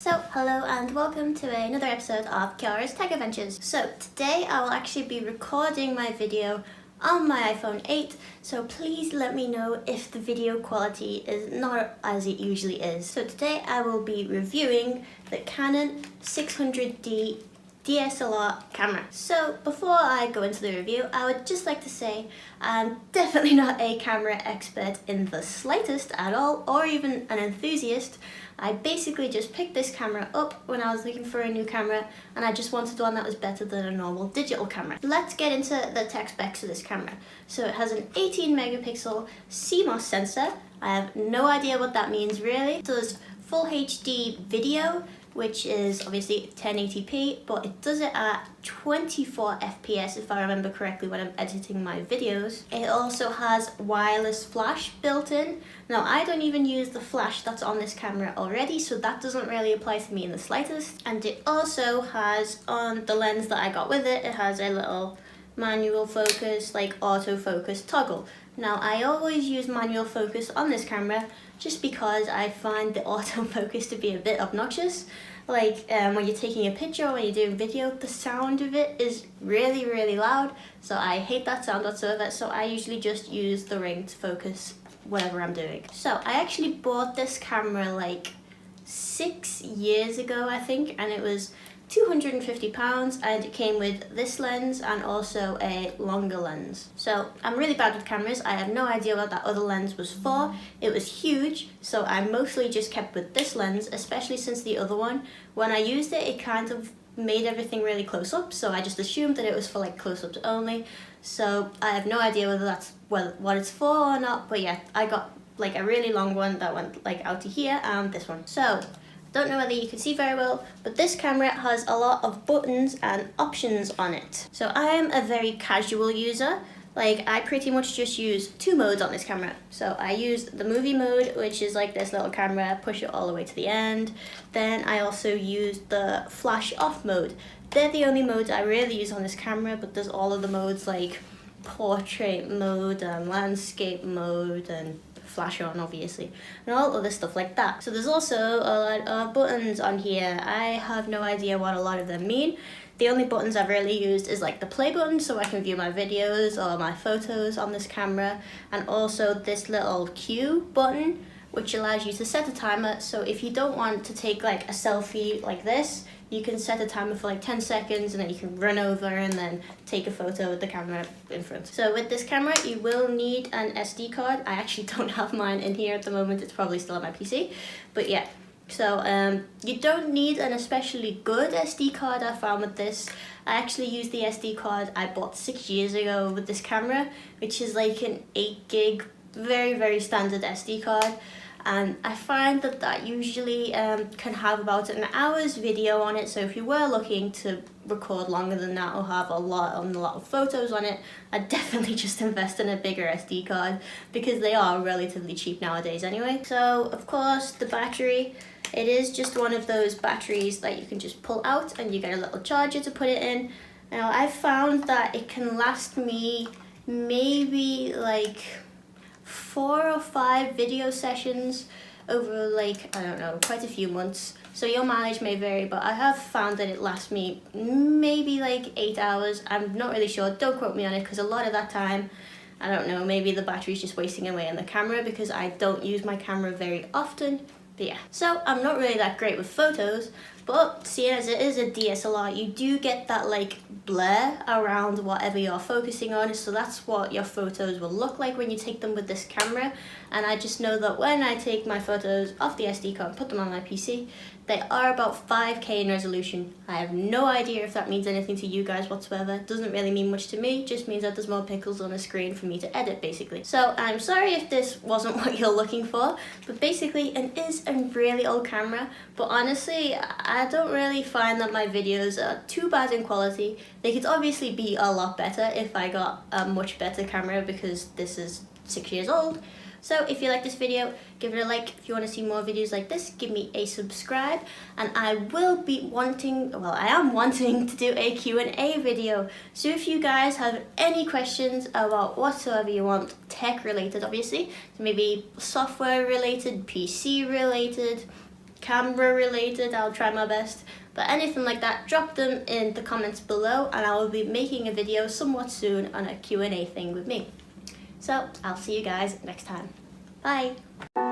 So, hello and welcome to another episode of Keiara's Tech Adventures. So, today I will actually be recording my video on my iPhone 8, so please let me know if the video quality is not as it usually is. So today I will be reviewing the Canon 600D DSLR camera. So before I go into the review, I would just like to say I'm definitely not a camera expert in the slightest at all, or even an enthusiast. I basically just picked this camera up when I was looking for a new camera, and I just wanted one that was better than a normal digital camera. Let's get into the tech specs of this camera. So it has an 18 megapixel CMOS sensor. I have no idea what that means really. It does full HD video, which is obviously 1080p, but it does it at 24 FPS if I remember correctly when I'm editing my videos. It also has wireless flash built in. Now I don't even use the flash that's on this camera already, so that doesn't really apply to me in the slightest. And it also has, on the lens that I got with it, it has a little manual focus, like autofocus toggle. Now I always use manual focus on this camera just because I find the autofocus to be a bit obnoxious. Like when you're taking a picture or when you're doing video, the sound of it is really loud, so I hate that sound whatsoever. So I usually just use the ring to focus whatever I'm doing. So I actually bought this camera like 6 years ago I think, and it was £250, and it came with this lens and also a longer lens. So I'm really bad with cameras. I have no idea what that other lens was for. It was huge, so I mostly just kept with this lens, especially since the other one, when I used it, it kind of made everything really close up, so I just assumed that it was for like close-ups only. So I have no idea whether that's what it's for or not, but yeah, I got like a really long one that went like out to here, and this one. So don't know whether you can see very well, but this camera has a lot of buttons and options on it. So I am a very casual user. Like I pretty much just use 2 modes on this camera. So I use the movie mode, which is like this little camera, push it all the way to the end. Then I also use the flash off mode. They're the only modes I really use on this camera, but there's all of the modes like portrait mode and landscape mode and flash on obviously, and all other stuff like that. So there's also a lot of buttons on here. I have no idea what a lot of them mean. The only buttons I've really used is like the play button, so I can view my videos or my photos on this camera, and also this little Q button, which allows you to set a timer. So if you don't want to take like a selfie like this, you can set a timer for like 10 seconds and then you can run over and then take a photo with the camera in front. So with this camera, you will need an SD card. I actually don't have mine in here at the moment. It's probably still on my PC, but yeah. So you don't need an especially good SD card, I found with this. I actually used the SD card I bought 6 years ago with this camera, which is like an 8 gig, very standard SD card. And I find that that usually can have about an hour's video on it. So if you were looking to record longer than that or have a lot of photos on it, I'd definitely just invest in a bigger SD card because they are relatively cheap nowadays anyway. So of course the battery, it is just one of those batteries that you can just pull out and you get a little charger to put it in. Now I've found that it can last me maybe like 4 or 5 video sessions over like, I don't know, quite a few months. So your mileage may vary, but I have found that it lasts me maybe like 8 hours. I'm not really sure, don't quote me on it, because a lot of that time, I don't know, maybe the battery's just wasting away on the camera because I don't use my camera very often. But yeah, so I'm not really that great with photos, but seeing as it is a DSLR, you do get that like blur around whatever you're focusing on, so that's what your photos will look like when you take them with this camera. And I just know that when I take my photos off the SD card and put them on my PC, they are about 5K in resolution. I have no idea if that means anything to you guys whatsoever. It doesn't really mean much to me, it just means that there's more pixels on the screen for me to edit basically. So I'm sorry if this wasn't what you're looking for, but basically it is a really old camera, but honestly I don't really find that my videos are too bad in quality. They could obviously be a lot better if I got a much better camera because this is 6 years old. So if you like this video, give it a like. If you want to see more videos like this, give me a subscribe. And I will be wanting, well, I am wanting to do a Q&A video. So if you guys have any questions about whatsoever you want, tech related obviously, so maybe software related, PC related, camera related, I'll try my best. But anything like that, drop them in the comments below and I will be making a video somewhat soon on a Q&A thing with me. So I'll see you guys next time. Bye!